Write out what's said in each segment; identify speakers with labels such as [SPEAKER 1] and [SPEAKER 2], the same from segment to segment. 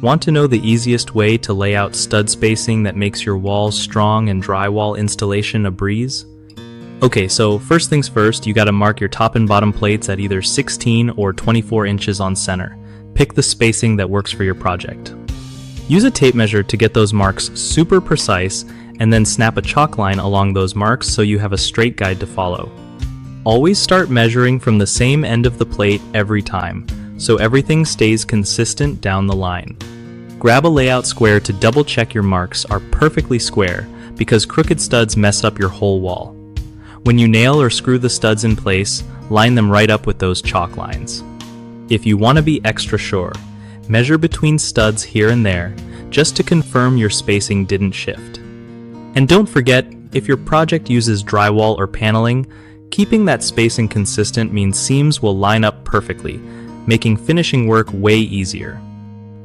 [SPEAKER 1] Want to know the easiest way to lay out stud spacing that makes your walls strong and drywall installation a breeze? Okay, so first things first, you gotta mark your top and bottom plates at either 16 or 24 inches on center. Pick the spacing that works for your project. Use a tape measure to get those marks super precise, and then snap a chalk line along those marks so you have a straight guide to follow. Always start measuring from the same end of the plate every time, so everything stays consistent down the line. Grab a layout square to double check your marks are perfectly square, because crooked studs mess up your whole wall. When you nail or screw the studs in place, line them right up with those chalk lines. If you want to be extra sure, measure between studs here and there, just to confirm your spacing didn't shift. And don't forget, if your project uses drywall or paneling, keeping that spacing consistent means seams will line up perfectly, making finishing work way easier.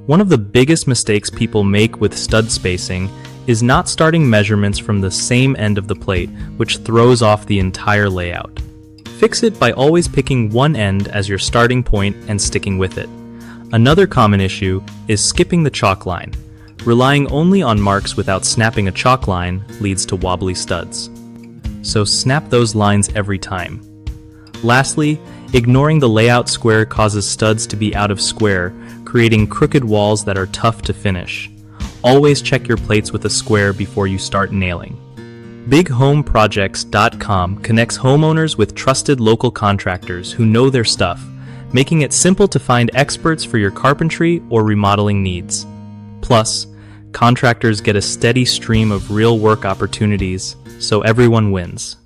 [SPEAKER 1] One of the biggest mistakes people make with stud spacing is not starting measurements from the same end of the plate, which throws off the entire layout. Fix it by always picking one end as your starting point and sticking with it. Another common issue is skipping the chalk line. Relying only on marks without snapping a chalk line leads to wobbly studs. So snap those lines every time. Lastly, ignoring the layout square causes studs to be out of square, creating crooked walls that are tough to finish. Always check your plates with a square before you start nailing. BigHomeProjects.com connects homeowners with trusted local contractors who know their stuff, making it simple to find experts for your carpentry or remodeling needs. Plus, contractors get a steady stream of real work opportunities, so everyone wins.